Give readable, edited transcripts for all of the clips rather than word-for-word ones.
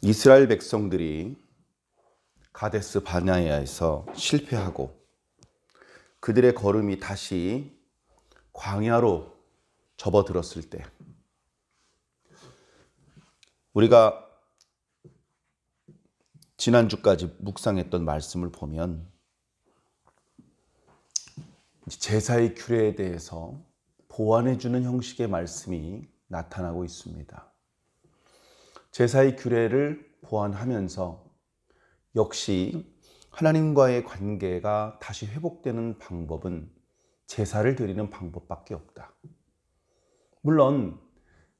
이스라엘 백성들이 가데스 바네아에서 실패하고 그들의 걸음이 다시 광야로 접어들었을 때, 우리가 지난주까지 묵상했던 말씀을 보면 제사의 규례에 대해서 보완해주는 형식의 말씀이 나타나고 있습니다. 제사의 규례를 보완하면서 역시 하나님과의 관계가 다시 회복되는 방법은 제사를 드리는 방법밖에 없다. 물론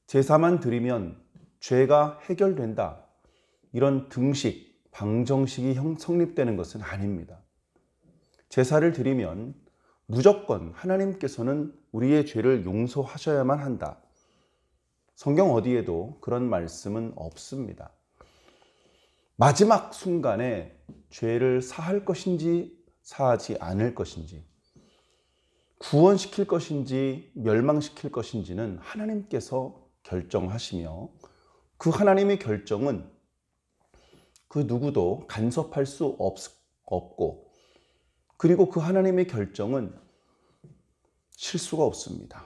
제사만 드리면 죄가 해결된다, 이런 등식, 방정식이 성립되는 것은 아닙니다. 제사를 드리면 무조건 하나님께서는 우리의 죄를 용서하셔야만 한다, 성경 어디에도 그런 말씀은 없습니다. 마지막 순간에 죄를 사할 것인지 사하지 않을 것인지, 구원시킬 것인지 멸망시킬 것인지는 하나님께서 결정하시며, 그 하나님의 결정은 그 누구도 간섭할 수 없고, 그리고 그 하나님의 결정은 실수가 없습니다.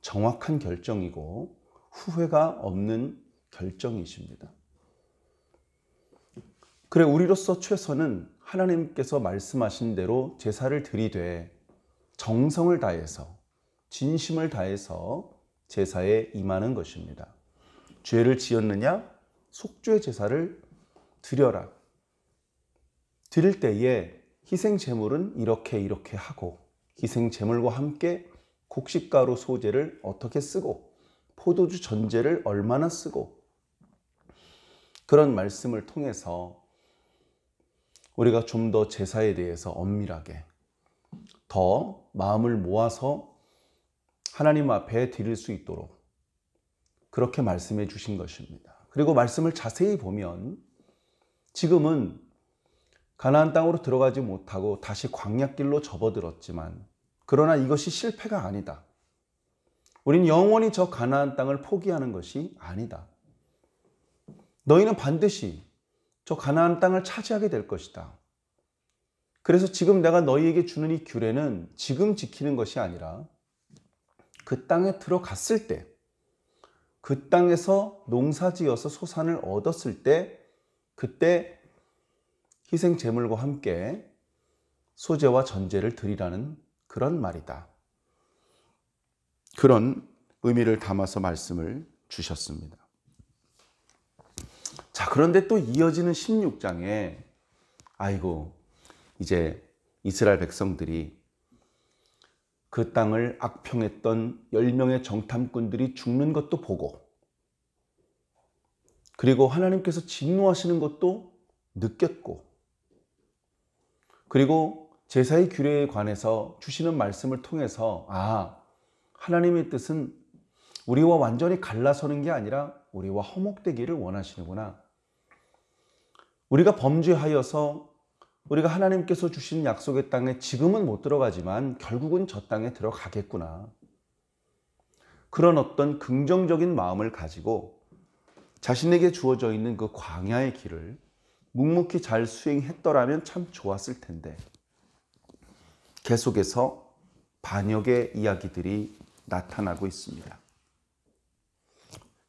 정확한 결정이고 후회가 없는 결정이십니다. 그래, 우리로서 최선은 하나님께서 말씀하신 대로 제사를 드리되 정성을 다해서, 진심을 다해서 제사에 임하는 것입니다. 죄를 지었느냐? 속죄 제사를 드려라. 드릴 때에 희생 제물은 이렇게 하고, 희생 제물과 함께 곡식가루 소재를 어떻게 쓰고, 포도주 전제를 얼마나 쓰고, 그런 말씀을 통해서 우리가 좀 더 제사에 대해서 엄밀하게 더 마음을 모아서 하나님 앞에 드릴 수 있도록 그렇게 말씀해 주신 것입니다. 그리고 말씀을 자세히 보면 지금은 가나안 땅으로 들어가지 못하고 다시 광야길로 접어들었지만, 그러나 이것이 실패가 아니다. 우린 영원히 저 가나안 땅을 포기하는 것이 아니다. 너희는 반드시 저 가나안 땅을 차지하게 될 것이다. 그래서 지금 내가 너희에게 주는 이 규례는 지금 지키는 것이 아니라 그 땅에 들어갔을 때, 그 땅에서 농사지어서 소산을 얻었을 때, 그때 희생 제물과 함께 소제와 전제를 드리라는 그런 말이다. 그런 의미를 담아서 말씀을 주셨습니다. 자, 그런데 또 이어지는 16장에 이제 이스라엘 백성들이 그 땅을 악평했던 10명의 정탐꾼들이 죽는 것도 보고, 그리고 하나님께서 진노하시는 것도 느꼈고, 그리고 제사의 규례에 관해서 주시는 말씀을 통해서 하나님의 뜻은 우리와 완전히 갈라서는 게 아니라 우리와 화목되기를 원하시는구나. 우리가 범죄하여서 우리가 하나님께서 주신 약속의 땅에 지금은 못 들어가지만 결국은 저 땅에 들어가겠구나. 그런 어떤 긍정적인 마음을 가지고 자신에게 주어져 있는 그 광야의 길을 묵묵히 잘 수행했더라면 참 좋았을 텐데, 계속해서 반역의 이야기들이 나타나고 있습니다.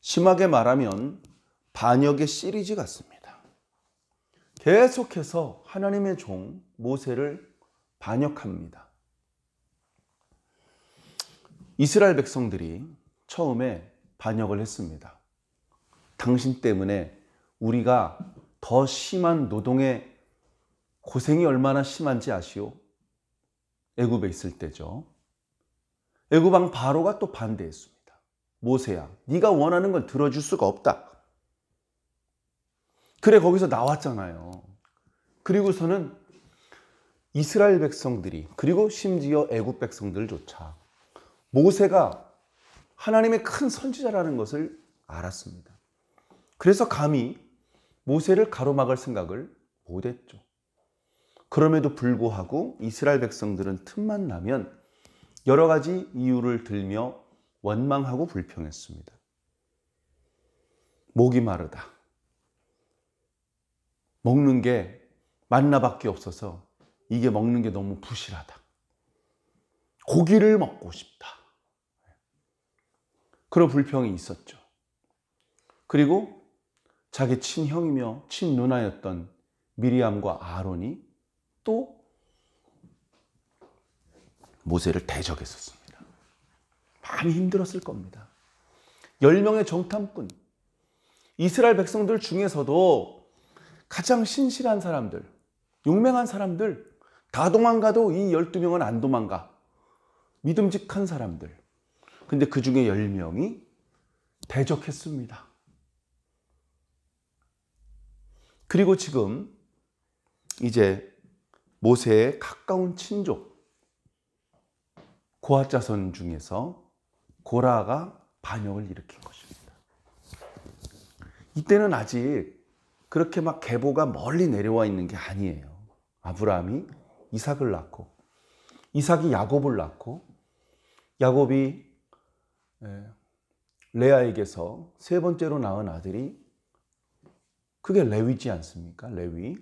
심하게 말하면 반역의 시리즈 같습니다. 계속해서 하나님의 종 모세를 반역합니다. 이스라엘 백성들이 처음에 반역을 했습니다. 당신 때문에 우리가 더 심한 노동의 고생이 얼마나 심한지 아시오? 애굽에 있을 때죠. 애굽 왕 바로가 또 반대했습니다. 모세야, 네가 원하는 건 들어줄 수가 없다. 그래, 거기서 나왔잖아요. 그리고서는 이스라엘 백성들이, 그리고 심지어 애굽 백성들조차 모세가 하나님의 큰 선지자라는 것을 알았습니다. 그래서 감히 모세를 가로막을 생각을 못했죠. 그럼에도 불구하고 이스라엘 백성들은 틈만 나면 여러 가지 이유를 들며 원망하고 불평했습니다. 목이 마르다, 먹는 게 만나밖에 없어서 이게 먹는 게 너무 부실하다. 고기를 먹고 싶다. 그런 불평이 있었죠. 그리고 자기 친형이며 친누나였던 미리암과 아론이 또 모세를 대적했었습니다. 많이 힘들었을 겁니다. 10명의 정탐꾼, 이스라엘 백성들 중에서도 가장 신실한 사람들, 용맹한 사람들, 다 도망가도 이 12명은 안 도망가. 믿음직한 사람들. 근데 그 중에 10명이 대적했습니다. 그리고 지금 이제 모세의 가까운 친족, 고핫 자손 중에서 고라가 반역을 일으킨 것입니다. 이때는 아직 그렇게 막 계보가 멀리 내려와 있는 게 아니에요. 아브라함이 이삭을 낳고, 이삭이 야곱을 낳고, 야곱이 레아에게서 세 번째로 낳은 아들이 그게 레위지 않습니까? 레위.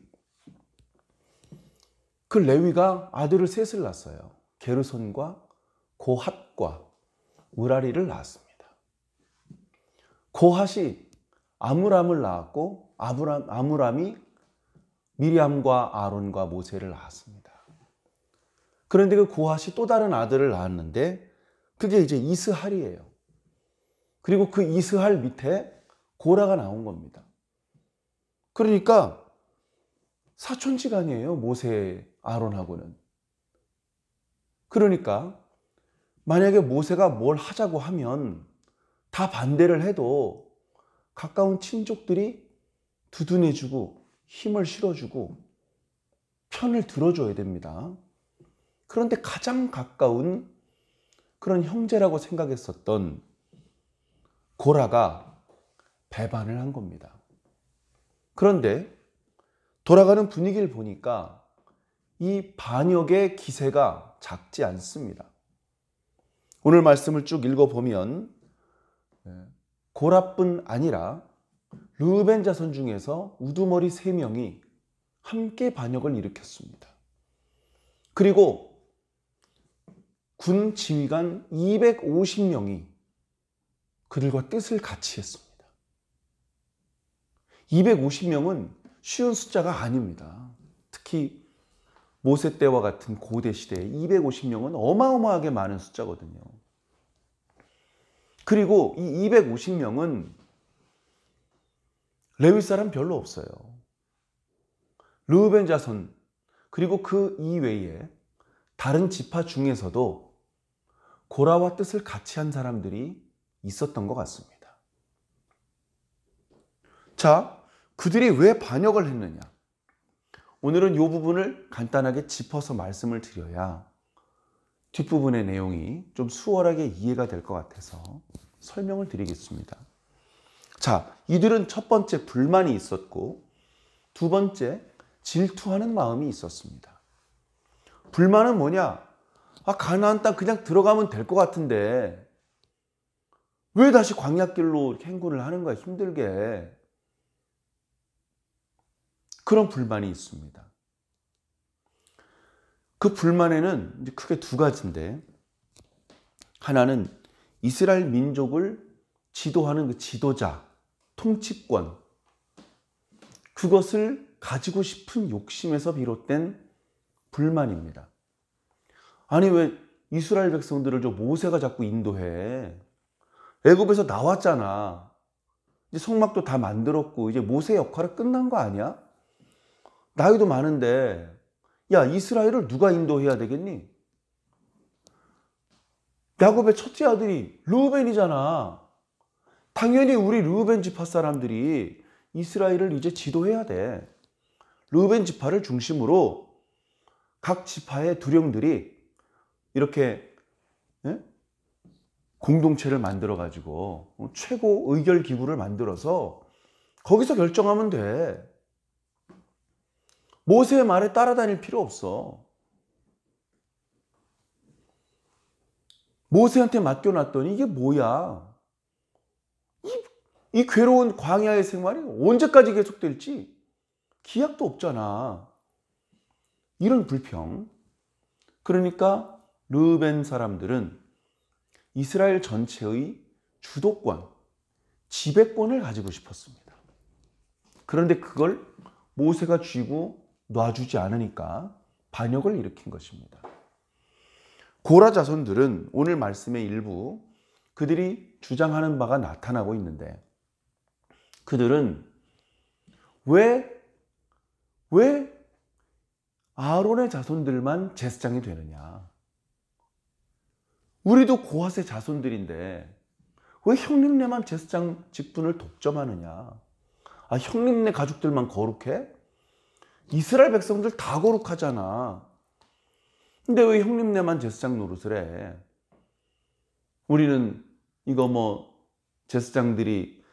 그 레위가 아들을 셋을 낳았어요. 게르손과 고핫과 무라리를 낳았습니다. 고핫이 아므람을 낳았고 아므람이 미리암과 아론과 모세를 낳았습니다. 그런데 그 고핫이 또 다른 아들을 낳았는데 그게 이제 이스할이에요. 그리고 그 이스할 밑에 고라가 나온 겁니다. 그러니까 사촌지간이에요. 모세, 아론하고는. 그러니까 만약에 모세가 뭘 하자고 하면 다 반대를 해도 가까운 친족들이 두둔해주고 힘을 실어주고 편을 들어줘야 됩니다. 그런데 가장 가까운 그런 형제라고 생각했었던 고라가 배반을 한 겁니다. 그런데 돌아가는 분위기를 보니까 이 반역의 기세가 작지 않습니다. 오늘 말씀을 쭉 읽어보면 고라뿐 아니라 르우벤 자손 중에서 우두머리 3명이 함께 반역을 일으켰습니다. 그리고 군 지휘관 250명이 그들과 뜻을 같이 했습니다. 250명은 쉬운 숫자가 아닙니다. 특히 모세 때와 같은 고대 시대에 250명은 어마어마하게 많은 숫자거든요. 그리고 이 250명은 레위 사람 별로 없어요. 르우벤 자손 그리고 그 이외에 다른 지파 중에서도 고라와 뜻을 같이 한 사람들이 있었던 것 같습니다. 자, 그들이 왜 반역을 했느냐? 오늘은 이 부분을 간단하게 짚어서 말씀을 드려야 뒷부분의 내용이 좀 수월하게 이해가 될 것 같아서 설명을 드리겠습니다. 자, 이들은 첫 번째 불만이 있었고 두 번째 질투하는 마음이 있었습니다. 불만은 뭐냐? 가나안 땅 그냥 들어가면 될 것 같은데 왜 다시 광야길로 이렇게 행군을 하는 거야, 힘들게. 그런 불만이 있습니다. 그 불만에는 이제 크게 두 가지인데, 하나는 이스라엘 민족을 지도하는 그 지도자, 통치권, 그것을 가지고 싶은 욕심에서 비롯된 불만입니다. 아니 왜 이스라엘 백성들을 저 모세가 자꾸 인도해? 애굽에서 나왔잖아. 이제 성막도 다 만들었고 이제 모세 역할은 끝난 거 아니야? 나이도 많은데 야, 이스라엘을 누가 인도해야 되겠니? 야곱의 첫째 아들이 르우벤이잖아. 당연히 우리 르우벤 지파 사람들이 이스라엘을 이제 지도해야 돼. 르우벤 지파를 중심으로 각 지파의 두령들이 이렇게 공동체를 만들어 가지고 최고 의결 기구를 만들어서 거기서 결정하면 돼. 모세의 말에 따라다닐 필요 없어. 모세한테 맡겨놨더니 이게 뭐야? 이 괴로운 광야의 생활이 언제까지 계속될지 기약도 없잖아. 이런 불평. 그러니까 르우벤 사람들은 이스라엘 전체의 주도권, 지배권을 가지고 싶었습니다. 그런데 그걸 모세가 쥐고 놔주지 않으니까 반역을 일으킨 것입니다. 고라 자손들은 오늘 말씀의 일부 그들이 주장하는 바가 나타나고 있는데, 그들은 왜 아론의 자손들만 제사장이 되느냐? 우리도 고핫의 자손들인데 왜 형님네만 제사장 직분을 독점하느냐? 아, 형님네 가족들만 거룩해? 이스라엘 백성들 다 거룩하잖아. 근데 왜 형님네만 제사장 노릇을 해? 우리는 이거 제사장들이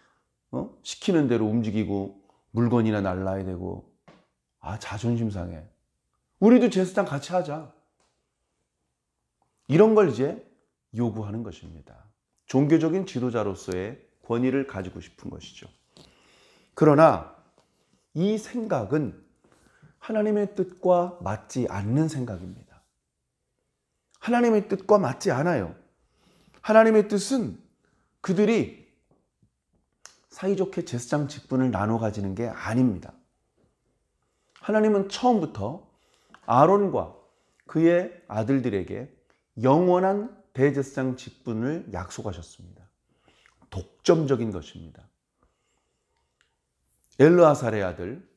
시키는 대로 움직이고 물건이나 날라야 되고, 아, 자존심 상해. 우리도 제사장 같이 하자. 이런 걸 이제 요구하는 것입니다. 종교적인 지도자로서의 권위를 가지고 싶은 것이죠. 그러나 이 생각은 하나님의 뜻과 맞지 않는 생각입니다. 하나님의 뜻과 맞지 않아요. 하나님의 뜻은 그들이 사이좋게 제사장 직분을 나눠 가지는 게 아닙니다. 하나님은 처음부터 아론과 그의 아들들에게 영원한 대제사장 직분을 약속하셨습니다. 독점적인 것입니다. 엘르아살의 아들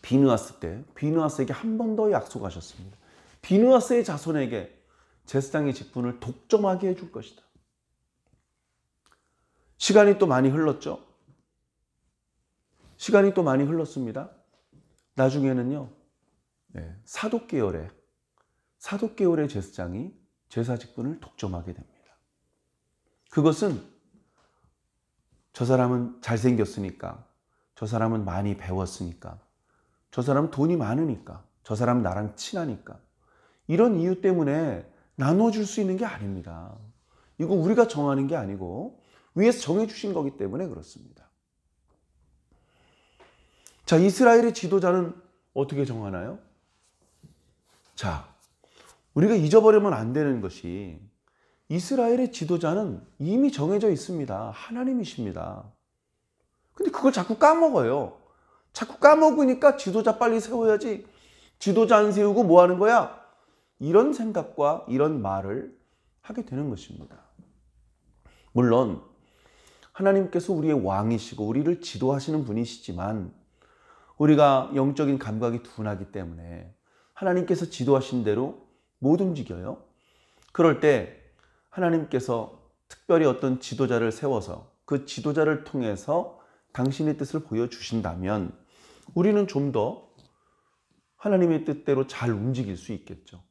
비느하스 때 비느하스에게 한 번 더 약속하셨습니다. 비느하스의 자손에게 제사장의 직분을 독점하게 해줄 것이다. 시간이 또 많이 흘렀죠. 시간이 또 많이 흘렀습니다. 나중에는요, 사독계열의 제사장이 제사 직분을 독점하게 됩니다. 그것은 저 사람은 잘생겼으니까, 저 사람은 많이 배웠으니까, 저 사람은 돈이 많으니까, 저 사람은 나랑 친하니까, 이런 이유 때문에 나눠줄 수 있는 게 아닙니다. 이거 우리가 정하는 게 아니고 위에서 정해주신 거기 때문에 그렇습니다. 자, 이스라엘의 지도자는 어떻게 정하나요? 자, 우리가 잊어버리면 안 되는 것이 이스라엘의 지도자는 이미 정해져 있습니다. 하나님이십니다. 근데 그걸 자꾸 까먹어요. 자꾸 까먹으니까 지도자 빨리 세워야지. 지도자 안 세우고 뭐 하는 거야? 이런 생각과 이런 말을 하게 되는 것입니다. 물론 하나님께서 우리의 왕이시고 우리를 지도하시는 분이시지만 우리가 영적인 감각이 둔하기 때문에 하나님께서 지도하신 대로 못 움직여요. 그럴 때 하나님께서 특별히 어떤 지도자를 세워서 그 지도자를 통해서 당신의 뜻을 보여주신다면 우리는 좀 더 하나님의 뜻대로 잘 움직일 수 있겠죠.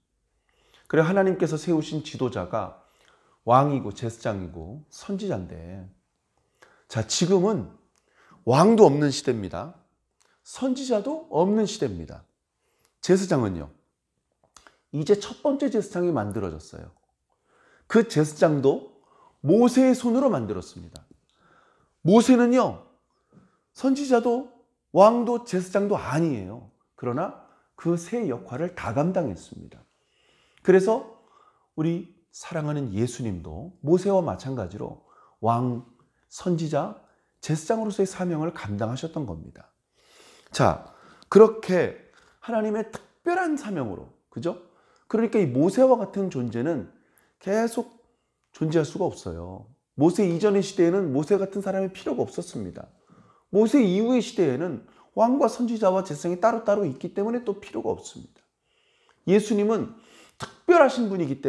그래, 하나님께서 세우신 지도자가 왕이고 제사장이고 선지자인데, 자, 지금은 왕도 없는 시대입니다. 선지자도 없는 시대입니다. 제사장은요, 이제 첫 번째 제사장이 만들어졌어요. 그 제사장도 모세의 손으로 만들었습니다. 모세는요, 선지자도 왕도 제사장도 아니에요. 그러나 그 세 역할을 다 감당했습니다. 그래서 우리 사랑하는 예수님도 모세와 마찬가지로 왕, 선지자, 제사장으로서의 사명을 감당하셨던 겁니다. 자, 그렇게 하나님의 특별한 사명으로, 그죠? 그러니까 이 모세와 같은 존재는 계속 존재할 수가 없어요. 모세 이전의 시대에는 모세 같은 사람이 필요가 없었습니다. 모세 이후의 시대에는 왕과 선지자와 제사장이 따로따로 있기 때문에 또 필요가 없습니다. 예수님은 특별하신 분이기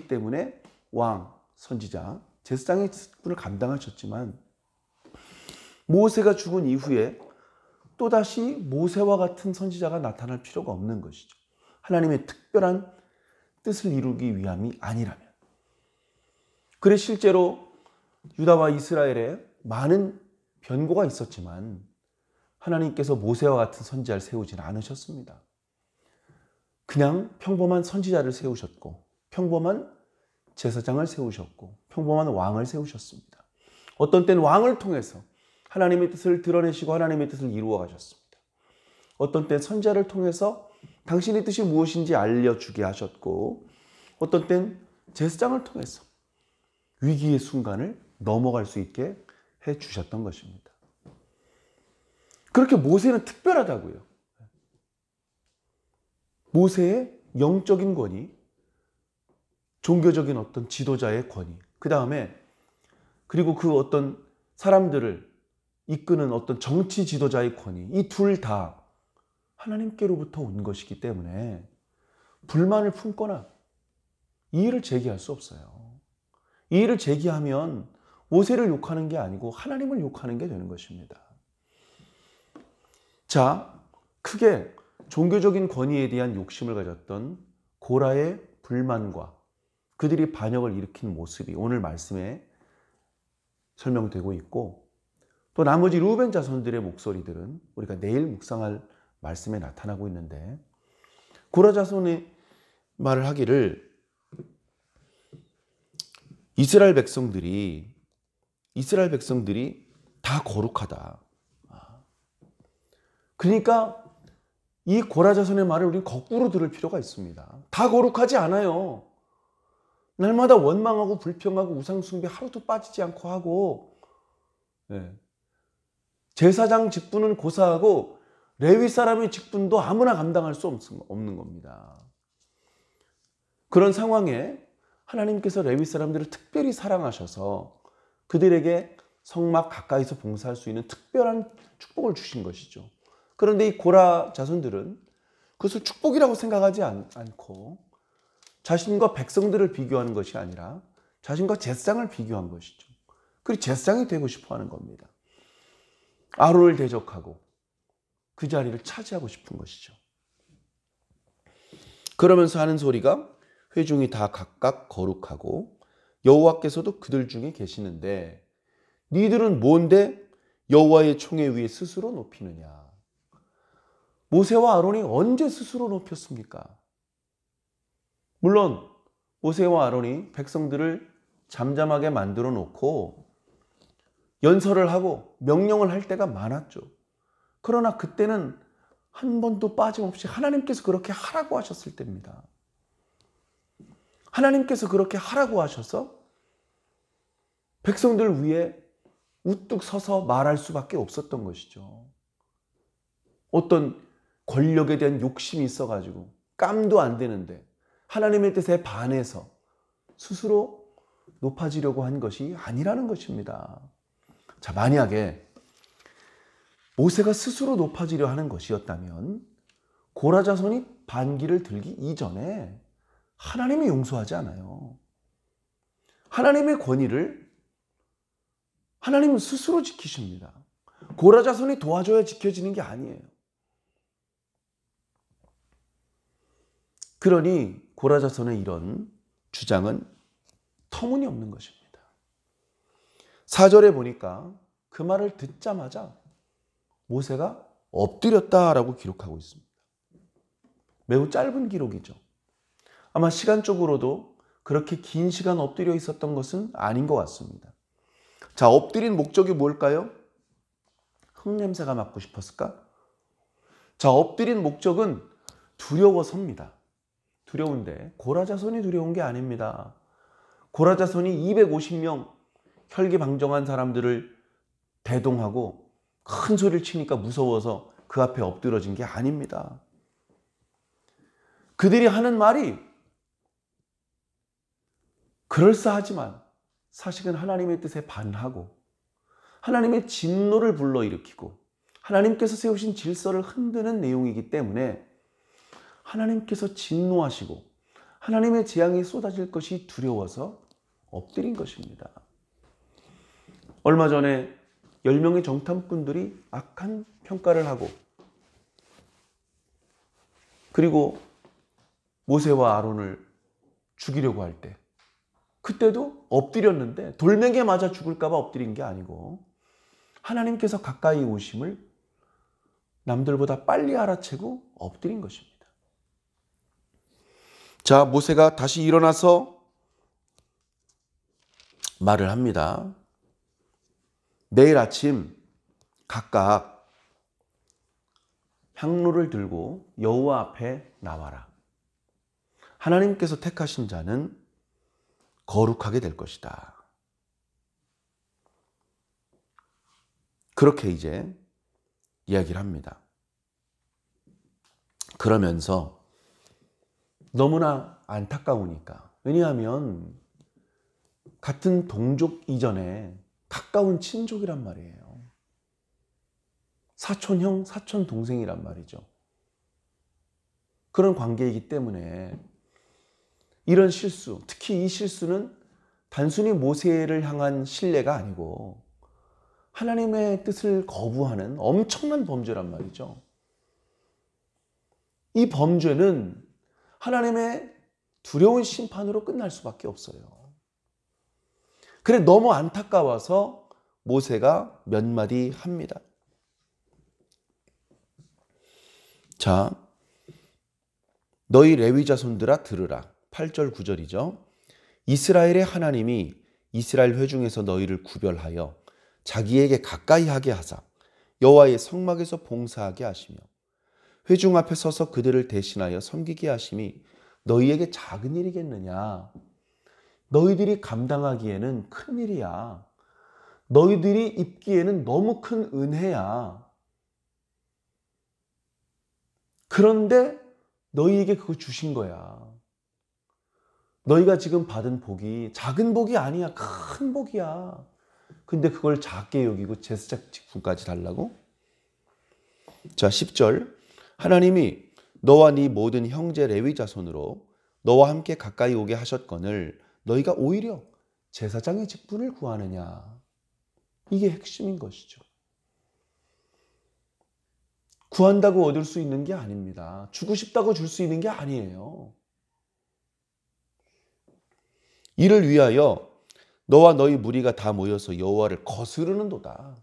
때문에 왕, 선지자, 제사장의 직분을 감당하셨지만 모세가 죽은 이후에 또다시 모세와 같은 선지자가 나타날 필요가 없는 것이죠. 하나님의 특별한 뜻을 이루기 위함이 아니라면. 그래, 실제로 유다와 이스라엘에 많은 변고가 있었지만 하나님께서 모세와 같은 선지자를 세우지는 않으셨습니다. 그냥 평범한 선지자를 세우셨고 평범한 제사장을 세우셨고 평범한 왕을 세우셨습니다. 어떤 때는 왕을 통해서, 하나님의 뜻을 드러내시고 하나님의 뜻을 이루어 가셨습니다. 어떤 때 선지자를 통해서 당신의 뜻이 무엇인지 알려주게 하셨고, 어떤 땐 제사장을 통해서 위기의 순간을 넘어갈 수 있게 해주셨던 것입니다. 그렇게 모세는 특별하다고요. 모세의 영적인 권위, 종교적인 어떤 지도자의 권위, 그 다음에 그리고 그 어떤 사람들을 이끄는 어떤 정치 지도자의 권위, 이 둘 다 하나님께로부터 온 것이기 때문에 불만을 품거나 이의를 제기할 수 없어요. 이의를 제기하면 모세를 욕하는 게 아니고 하나님을 욕하는 게 되는 것입니다. 자, 크게 종교적인 권위에 대한 욕심을 가졌던 고라의 불만과 그들이 반역을 일으킨 모습이 오늘 말씀에 설명되고 있고, 또 나머지 르우벤 자손들의 목소리들은 우리가 내일 묵상할 말씀에 나타나고 있는데, 고라 자손의 말을 하기를 이스라엘 백성들이 다 거룩하다. 그러니까 이 고라 자손의 말을 우리는 거꾸로 들을 필요가 있습니다. 다 거룩하지 않아요. 날마다 원망하고 불평하고 우상숭배 하루도 빠지지 않고 하고, 제사장 직분은 고사하고 레위 사람의 직분도 아무나 감당할 수 없는 겁니다. 그런 상황에 하나님께서 레위 사람들을 특별히 사랑하셔서 그들에게 성막 가까이서 봉사할 수 있는 특별한 축복을 주신 것이죠. 그런데 이 고라 자손들은 그것을 축복이라고 생각하지 않고 자신과 백성들을 비교하는 것이 아니라 자신과 제사장을 비교한 것이죠. 그리고 제사장이 되고 싶어 하는 겁니다. 아론을 대적하고 그 자리를 차지하고 싶은 것이죠. 그러면서 하는 소리가 회중이 다 각각 거룩하고 여호와께서도 그들 중에 계시는데 니들은 뭔데 여호와의 총회 위에 스스로 높이느냐. 모세와 아론이 언제 스스로 높였습니까? 물론 모세와 아론이 백성들을 잠잠하게 만들어 놓고 연설을 하고 명령을 할 때가 많았죠. 그러나 그때는 한 번도 빠짐없이 하나님께서 그렇게 하라고 하셨을 때입니다. 하나님께서 그렇게 하라고 하셔서 백성들 위에 우뚝 서서 말할 수밖에 없었던 것이죠. 어떤 권력에 대한 욕심이 있어가지고 깜도 안 되는데 하나님의 뜻에 반해서 스스로 높아지려고 한 것이 아니라는 것입니다. 자, 만약에 모세가 스스로 높아지려 하는 것이었다면 고라 자손이 반기를 들기 이전에 하나님이 용서하지 않아요. 하나님의 권위를 하나님은 스스로 지키십니다. 고라 자손이 도와줘야 지켜지는 게 아니에요. 그러니 고라 자손의 이런 주장은 터무니없는 것입니다. 4절에 보니까 그 말을 듣자마자 모세가 엎드렸다라고 기록하고 있습니다. 매우 짧은 기록이죠. 아마 시간적으로도 그렇게 긴 시간 엎드려 있었던 것은 아닌 것 같습니다. 자, 엎드린 목적이 뭘까요? 흙냄새가 맡고 싶었을까? 자, 엎드린 목적은 두려워서입니다. 두려운데 고라 자손이 두려운 게 아닙니다. 고라 자손이 250명 혈기방정한 사람들을 대동하고 큰 소리를 치니까 무서워서 그 앞에 엎드러진 게 아닙니다. 그들이 하는 말이 그럴싸하지만 사실은 하나님의 뜻에 반하고 하나님의 진노를 불러일으키고 하나님께서 세우신 질서를 흔드는 내용이기 때문에 하나님께서 진노하시고 하나님의 재앙이 쏟아질 것이 두려워서 엎드린 것입니다. 얼마 전에 10명의 정탐꾼들이 악한 평가를 하고 그리고 모세와 아론을 죽이려고 할 때 그때도 엎드렸는데 돌멩이에 맞아 죽을까 봐 엎드린 게 아니고 하나님께서 가까이 오심을 남들보다 빨리 알아채고 엎드린 것입니다. 자, 모세가 다시 일어나서 말을 합니다. 내일 아침 각각 향로를 들고 여호와 앞에 나와라. 하나님께서 택하신 자는 거룩하게 될 것이다. 그렇게 이제 이야기를 합니다. 그러면서 너무나 안타까우니까, 왜냐하면 같은 동족 이전에 가까운 친족이란 말이에요. 사촌형, 사촌 동생이란 말이죠. 그런 관계이기 때문에 이런 실수, 특히 이 실수는 단순히 모세를 향한 신뢰가 아니고 하나님의 뜻을 거부하는 엄청난 범죄란 말이죠. 이 범죄는 하나님의 두려운 심판으로 끝날 수밖에 없어요. 그래 너무 안타까워서 모세가 몇 마디 합니다. 자, 너희 레위 자손들아 들으라. 8절 9절이죠. 이스라엘의 하나님이 이스라엘 회중에서 너희를 구별하여 자기에게 가까이 하게 하사 여호와의 성막에서 봉사하게 하시며 회중 앞에 서서 그들을 대신하여 섬기게 하심이 너희에게 작은 일이겠느냐? 너희들이 감당하기에는 큰 일이야. 너희들이 입기에는 너무 큰 은혜야. 그런데 너희에게 그거 주신 거야. 너희가 지금 받은 복이 작은 복이 아니야. 큰 복이야. 근데 그걸 작게 여기고 제사장 직분까지 달라고? 자, 10절. 하나님이 너와 네 모든 형제 레위 자손으로 너와 함께 가까이 오게 하셨거늘 너희가 오히려 제사장의 직분을 구하느냐. 이게 핵심인 것이죠. 구한다고 얻을 수 있는 게 아닙니다. 주고 싶다고 줄 수 있는 게 아니에요. 이를 위하여 너와 너희 무리가 다 모여서 여호와를 거스르는도다.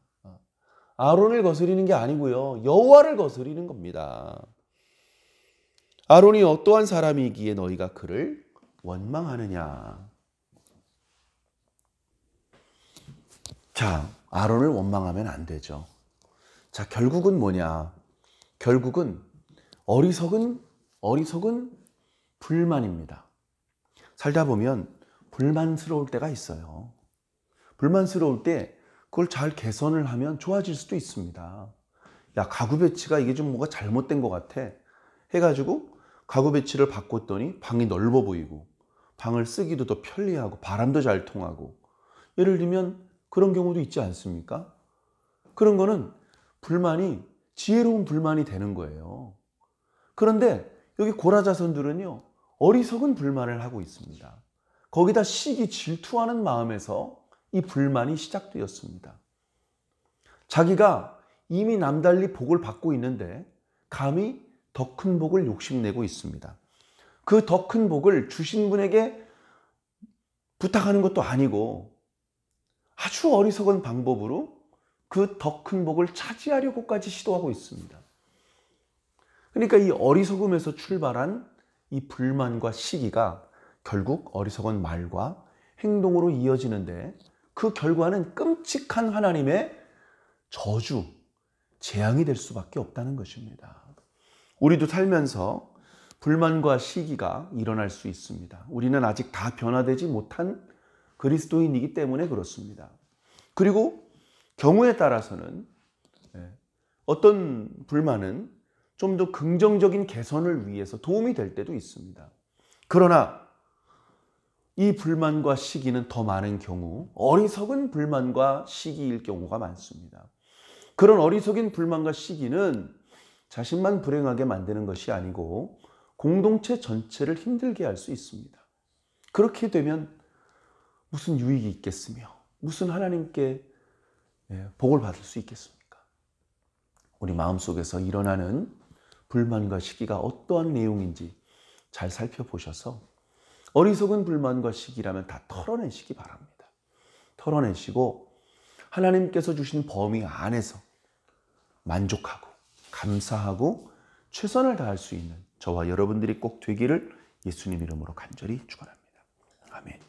아론을 거스리는 게 아니고요. 여호와를 거스리는 겁니다. 아론이 어떠한 사람이기에 너희가 그를 원망하느냐. 자, 아론을 원망하면 안 되죠. 자, 결국은 뭐냐? 결국은 어리석은 불만입니다. 살다 보면 불만스러울 때가 있어요. 불만스러울 때 그걸 잘 개선을 하면 좋아질 수도 있습니다. 야, 가구 배치가 이게 좀 뭐가 잘못된 것 같아 해가지고 가구 배치를 바꿨더니 방이 넓어 보이고 방을 쓰기도 더 편리하고 바람도 잘 통하고, 예를 들면 그런 경우도 있지 않습니까? 그런 거는 불만이 지혜로운 불만이 되는 거예요. 그런데 여기 고라 자손들은요, 어리석은 불만을 하고 있습니다. 거기다 시기 질투하는 마음에서 이 불만이 시작되었습니다. 자기가 이미 남달리 복을 받고 있는데 감히 더 큰 복을 욕심내고 있습니다. 그 더 큰 복을 주신 분에게 부탁하는 것도 아니고 아주 어리석은 방법으로 그 더 큰 복을 차지하려고까지 시도하고 있습니다. 그러니까 이 어리석음에서 출발한 이 불만과 시기가 결국 어리석은 말과 행동으로 이어지는데, 그 결과는 끔찍한 하나님의 저주, 재앙이 될 수밖에 없다는 것입니다. 우리도 살면서 불만과 시기가 일어날 수 있습니다. 우리는 아직 다 변화되지 못한 그리스도인이기 때문에 그렇습니다. 그리고 경우에 따라서는 어떤 불만은 좀 더 긍정적인 개선을 위해서 도움이 될 때도 있습니다. 그러나 이 불만과 시기는 더 많은 경우 어리석은 불만과 시기일 경우가 많습니다. 그런 어리석인 불만과 시기는 자신만 불행하게 만드는 것이 아니고 공동체 전체를 힘들게 할 수 있습니다. 그렇게 되면 무슨 유익이 있겠으며 무슨 하나님께 복을 받을 수 있겠습니까? 우리 마음속에서 일어나는 불만과 시기가 어떠한 내용인지 잘 살펴보셔서 어리석은 불만과 시기라면 다 털어내시기 바랍니다. 털어내시고 하나님께서 주신 범위 안에서 만족하고 감사하고 최선을 다할 수 있는 저와 여러분들이 꼭 되기를 예수님 이름으로 간절히 축원합니다. 아멘.